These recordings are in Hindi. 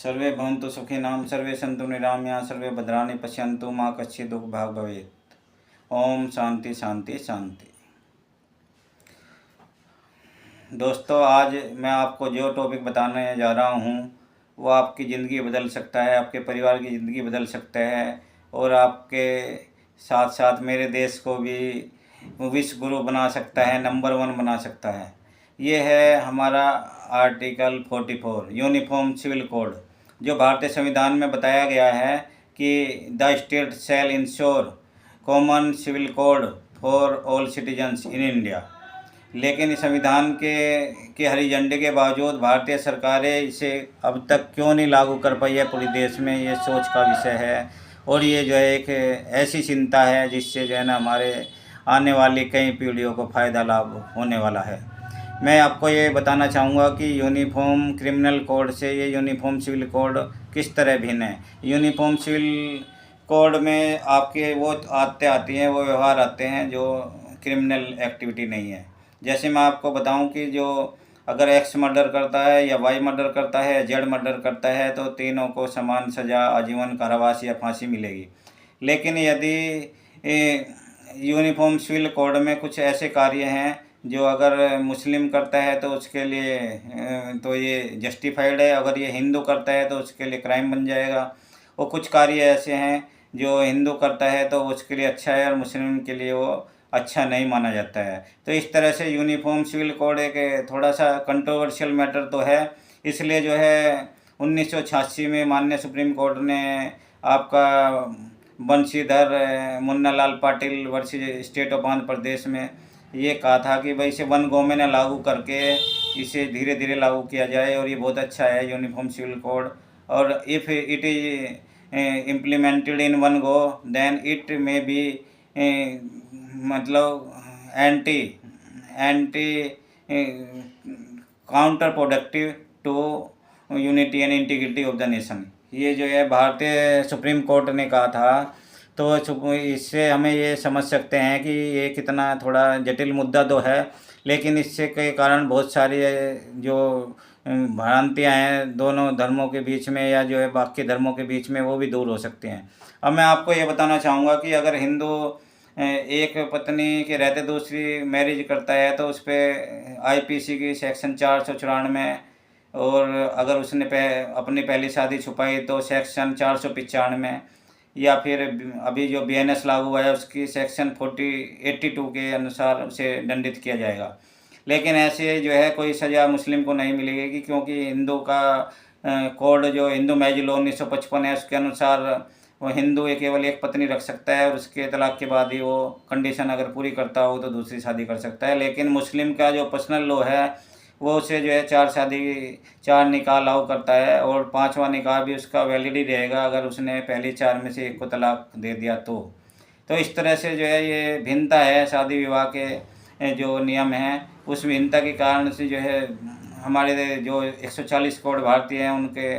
सर्वे भवन्तु सुखिनः सर्वे सन्तु निरामयाः सर्वे भद्राणि पश्यन्तु मा कश्चित् दुःखभाग् भवेत्। ओम शांति शांति शांति। दोस्तों, आज मैं आपको जो टॉपिक बताने जा रहा हूँ वो आपकी ज़िंदगी बदल सकता है, आपके परिवार की ज़िंदगी बदल सकता है और आपके साथ साथ मेरे देश को भी विश्व गुरु बना सकता है, नंबर 1 बना सकता है। ये है हमारा आर्टिकल 44 यूनिफॉर्म सिविल कोड, जो भारतीय संविधान में बताया गया है कि the state shall ensure common civil code for all citizens in India. लेकिन इस संविधान के हरी झंडे के बावजूद भारतीय सरकारें इसे अब तक क्यों नहीं लागू कर पाई है पूरे देश में, ये सोच का विषय है। और ये जो है एक ऐसी चिंता है जिससे जो है ना हमारे आने वाली कई पीढ़ियों को फ़ायदा लाभ होने वाला है। मैं आपको ये बताना चाहूँगा कि यूनिफॉर्म क्रिमिनल कोड से ये यूनिफॉर्म सिविल कोड किस तरह भिन्न है। यूनिफॉर्म सिविल कोड में आपके वो आती हैं, वो व्यवहार आते हैं जो क्रिमिनल एक्टिविटी नहीं है। जैसे मैं आपको बताऊं कि जो अगर एक्स मर्डर करता है या वाई मर्डर करता है या जेड मर्डर करता है तो तीनों को समान सज़ा, आजीवन कारावास या फांसी मिलेगी। लेकिन यदि यूनिफॉर्म सिविल कोड में कुछ ऐसे कार्य हैं जो अगर मुस्लिम करता है तो उसके लिए तो ये जस्टिफाइड है, अगर ये हिंदू करता है तो उसके लिए क्राइम बन जाएगा। और कुछ कार्य ऐसे हैं जो हिंदू करता है तो उसके लिए अच्छा है और मुस्लिम के लिए वो अच्छा नहीं माना जाता है। तो इस तरह से यूनिफॉर्म सिविल कोड एक थोड़ा सा कंट्रोवर्शियल मैटर तो है। इसलिए जो है 1986 में माननीय सुप्रीम कोर्ट ने आपका Banshidhar Munna Lal Patil versus state of Andhra Pradesh में ये कहा था कि भाई इसे 1 गो में न लागू करके इसे धीरे धीरे लागू किया जाए और ये बहुत अच्छा है यूनिफॉर्म सिविल कोड। और if it is implemented in 1 go then it may be मतलब anti counterproductive to unity and integrity of the nation. ये जो है भारतीय सुप्रीम कोर्ट ने कहा था। तो इससे हमें ये समझ सकते हैं कि ये कितना थोड़ा जटिल मुद्दा तो है, लेकिन इससे के कारण बहुत सारी जो भ्रांतियाँ हैं दोनों धर्मों के बीच में या जो है बाकी धर्मों के बीच में वो भी दूर हो सकते हैं। अब मैं आपको ये बताना चाहूँगा कि अगर हिंदू एक पत्नी के रहते दूसरी मैरिज करता है तो उस पर आईपीसी की सेक्शन 494 और अगर उसने अपनी पहली शादी छुपाई तो सेक्शन 495 या फिर अभी जो बीएनएस लागू हुआ है उसकी सेक्शन 82 के अनुसार उसे दंडित किया जाएगा। लेकिन ऐसे जो है कोई सज़ा मुस्लिम को नहीं मिलेगी, क्योंकि हिंदू का कोड जो हिंदू मैरिज लॉ 1955 है उसके अनुसार वो हिंदू केवल एक पत्नी रख सकता है और उसके तलाक के बाद ही वो कंडीशन अगर पूरी करता हो तो दूसरी शादी कर सकता है। लेकिन मुस्लिम का जो पर्सनल लॉ है वो उसे जो है 4 निकाह अलाउ करता है और 5वां निकाह भी उसका वैलिड ही रहेगा अगर उसने पहली 4 में से एक को तलाक दे दिया तो इस तरह से जो है ये भिन्नता है शादी विवाह के जो नियम हैं, उस भिन्नता के कारण से जो है हमारे जो 140 करोड़ भारतीय हैं उनके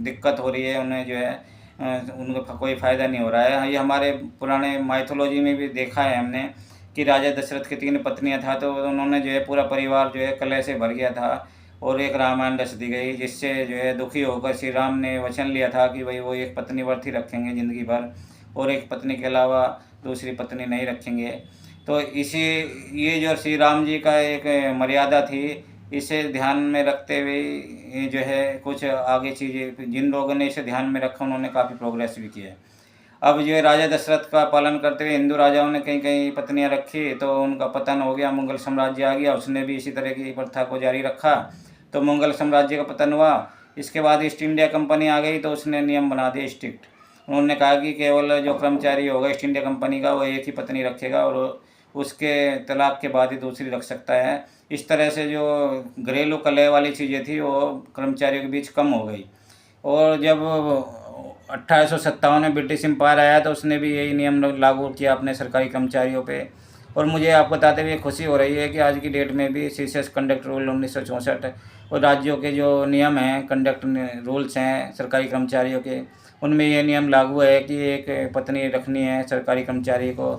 दिक्कत हो रही है, उन्हें जो है उनका कोई फ़ायदा नहीं हो रहा है। ये हमारे पुराने माइथोलॉजी में भी देखा है हमने कि राजा दशरथ की 3 पत्नियां था तो उन्होंने जो है पूरा परिवार जो है कलह से भर गया था और एक रामायण रच दी गई, जिससे जो है दुखी होकर श्री राम ने वचन लिया था कि भाई वो एक पत्नी व्रत ही रखेंगे ज़िंदगी भर और एक पत्नी के अलावा दूसरी पत्नी नहीं रखेंगे। तो ये जो श्री राम जी का एक मर्यादा थी, इसे ध्यान में रखते हुए जो है कुछ आगे चीज़ें जिन लोगों ने इसे ध्यान में रखा उन्होंने काफ़ी प्रोग्रेस भी किया है। अब जो राजा दशरथ का पालन करते हुए हिंदू राजाओं ने कई कई पत्नियां रखी तो उनका पतन हो गया, मुगल साम्राज्य आ गया, उसने भी इसी तरह की प्रथा को जारी रखा तो मुगल साम्राज्य का पतन हुआ। इसके बाद ईस्ट इंडिया कंपनी आ गई तो उसने नियम बना दिए स्ट्रिक्ट। उन्होंने कहा कि केवल जो कर्मचारी होगा ईस्ट इंडिया कंपनी का वो एक ही पत्नी रखेगा और उसके तलाक के बाद ही दूसरी रख सकता है। इस तरह से जो घरेलू कलह वाली चीज़ें थी वो कर्मचारियों के बीच कम हो गई। और जब 1857 में ब्रिटिश एम्पायर आया तो उसने भी यही नियम लागू किया अपने सरकारी कर्मचारियों पे। और मुझे आपको बताते हुए खुशी हो रही है कि आज की डेट में भी सीसीएस कंडक्ट रूल 1964 और राज्यों के जो नियम हैं कंडक्ट रूल्स हैं सरकारी कर्मचारियों के, उनमें ये नियम लागू है कि एक पत्नी रखनी है सरकारी कर्मचारी को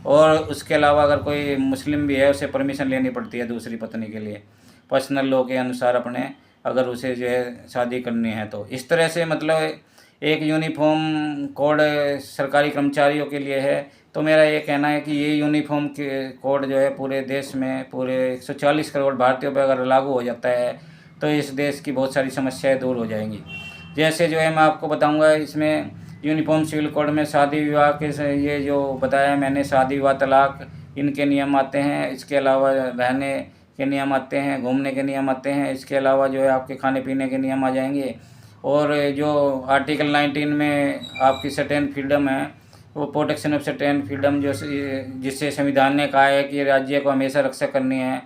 और उसके अलावा अगर कोई मुस्लिम भी है उसे परमिशन लेनी पड़ती है दूसरी पत्नी के लिए पर्सनल लॉ के अनुसार अगर उसे जो है शादी करनी है तो। इस तरह से मतलब एक यूनिफॉर्म कोड सरकारी कर्मचारियों के लिए है। तो मेरा ये कहना है कि ये यूनिफॉर्म के कोड जो है पूरे देश में पूरे 140 करोड़ भारतीयों पर अगर लागू हो जाता है तो इस देश की बहुत सारी समस्याएं दूर हो जाएंगी। जैसे जो है मैं आपको बताऊंगा, इसमें यूनिफॉर्म सिविल कोड में शादी विवाह के ये जो बताया मैंने, शादी विवाह तलाक इनके नियम आते हैं। इसके अलावा रहने के नियम आते हैं, घूमने के नियम आते हैं। इसके अलावा जो है आपके खाने पीने के नियम आ जाएंगे। और जो आर्टिकल 19 में आपकी सर्टेन फ्रीडम है, वो प्रोटेक्शन ऑफ सर्टेन फ्रीडम, जो जिससे संविधान ने कहा है कि राज्य को हमेशा रक्षा करनी है।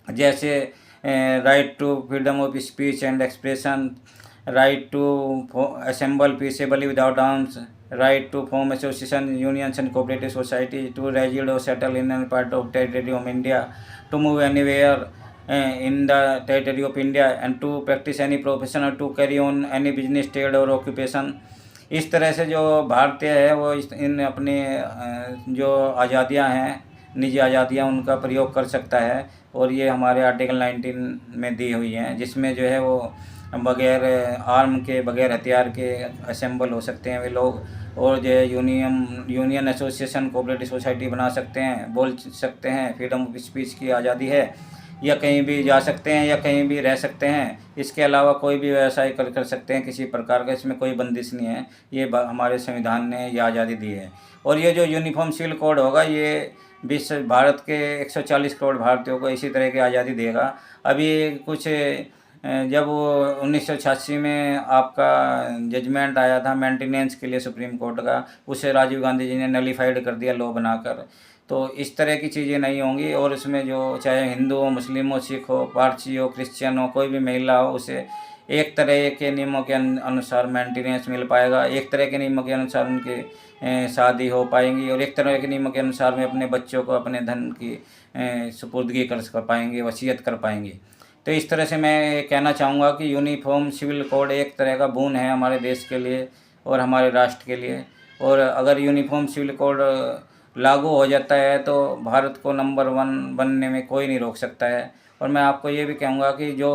जैसे right to freedom of speech and expression, right to assemble peaceably without arms, right to form association, unions and cooperative society, to reside or settle in any part of territory of India, to move anywhere in the territory of India, and to practice any profession or to carry on any business, trade or occupation। इस तरह से जो भारतीय है वो इन अपने जो आज़ादियाँ हैं, निजी आज़ादियाँ, उनका प्रयोग कर सकता है। और ये हमारे आर्टिकल 19 में दी हुई हैं, जिसमें जो है वो बगैर आर्म के, बगैर हथियार के असेंबल हो सकते हैं वे लोग। और जो है यूनियन एसोसिएशन, कोऑपरेटिव सोसाइटी बना सकते हैं, बोल सकते हैं, फ्रीडम ऑफ स्पीच की आज़ादी है, या कहीं भी जा सकते हैं या कहीं भी रह सकते हैं। इसके अलावा कोई भी व्यवसाय कर सकते हैं किसी प्रकार का, इसमें कोई बंदिश नहीं है। ये हमारे संविधान ने ये आज़ादी दी है। और ये जो यूनिफॉर्म सिविल कोड होगा ये विश्व भारत के 140 करोड़ भारतीयों को इसी तरह की आज़ादी देगा। अभी कुछ जब वो 1986 में आपका जजमेंट आया था मेंटेनेंस के लिए सुप्रीम कोर्ट का, उसे राजीव गांधी जी ने नलीफाइड कर दिया लॉ बनाकर। तो इस तरह की चीज़ें नहीं होंगी। और इसमें जो चाहे हिंदू हो, मुस्लिम हो, सिख हो, पारसी हो, क्रिश्चियन हो, कोई भी महिला हो, उसे एक तरह के नियमों के अनुसार मेंटेनेंस मिल पाएगा, एक तरह के नियमों के अनुसार उनकी शादी हो पाएंगी, और एक तरह के नियमों के अनुसार में अपने बच्चों को अपने धन की सुपुर्दगी कर पाएंगे, वसीयत कर पाएंगे। तो इस तरह से मैं कहना चाहूँगा कि यूनिफॉर्म सिविल कोड एक तरह का बोन है हमारे देश के लिए और हमारे राष्ट्र के लिए। और अगर यूनिफॉर्म सिविल कोड लागू हो जाता है तो भारत को नंबर 1 बनने में कोई नहीं रोक सकता है। और मैं आपको ये भी कहूँगा कि जो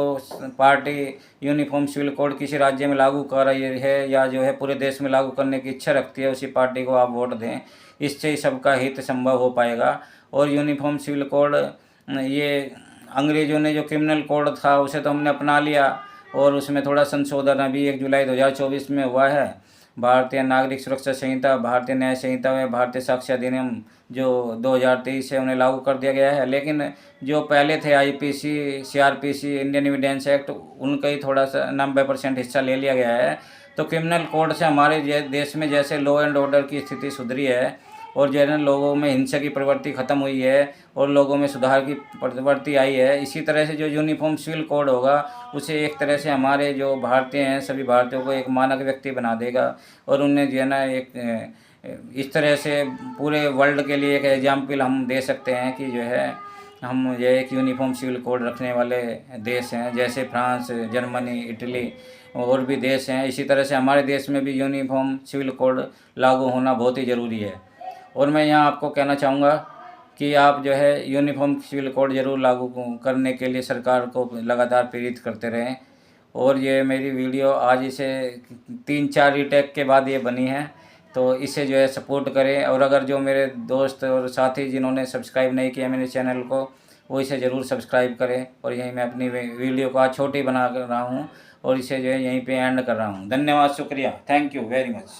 पार्टी यूनिफॉर्म सिविल कोड किसी राज्य में लागू कर रही है या जो है पूरे देश में लागू करने की इच्छा रखती है, उसी पार्टी को आप वोट दें। इससे ही सबका हित संभव हो पाएगा। और यूनिफॉर्म सिविल कोड, ये अंग्रेज़ों ने जो क्रिमिनल कोड था उसे तो हमने अपना लिया, और उसमें थोड़ा संशोधन अभी 1 जुलाई 2024 में हुआ है। भारतीय नागरिक सुरक्षा संहिता, भारतीय न्याय संहिता में भारतीय साक्ष्य अधिनियम जो 2023 है उन्हें लागू कर दिया गया है। लेकिन जो पहले थे IPC, CRPC, Indian evidence act, उनका ही थोड़ा सा 90% हिस्सा ले लिया गया है। तो क्रिमिनल कोड से हमारे देश में जैसे लॉ एंड ऑर्डर की स्थिति सुधरी है और जैसे लोगों में हिंसा की प्रवृत्ति खत्म हुई है और लोगों में सुधार की प्रवृत्ति आई है, इसी तरह से जो यूनिफॉर्म सिविल कोड होगा उसे एक तरह से हमारे जो भारतीय हैं सभी भारतीयों को एक मानक व्यक्ति बना देगा। और उन्हें जो है ना एक इस तरह से पूरे वर्ल्ड के लिए एक एग्जाम्पल हम दे सकते हैं कि जो है हम ये एक यूनिफॉर्म सिविल कोड रखने वाले देश हैं। जैसे फ्रांस, जर्मनी, इटली और भी देश हैं, इसी तरह से हमारे देश में भी यूनिफॉर्म सिविल कोड लागू होना बहुत ही ज़रूरी है। और मैं यहाँ आपको कहना चाहूँगा कि आप जो है यूनिफॉर्म सिविल कोड ज़रूर लागू करने के लिए सरकार को लगातार प्रेरित करते रहें। और ये मेरी वीडियो आज इसे 3-4 रीटेक के बाद ये बनी है, तो इसे जो है सपोर्ट करें। और अगर जो मेरे दोस्त और साथी जिन्होंने सब्सक्राइब नहीं किया मेरे चैनल को, वो इसे ज़रूर सब्सक्राइब करें। और यहीं मैं अपनी वीडियो को आज छोटी बना कर रहा हूँ और इसे जो है यहीं पे एंड कर रहा हूँ। धन्यवाद, शुक्रिया, थैंक यू वेरी मच।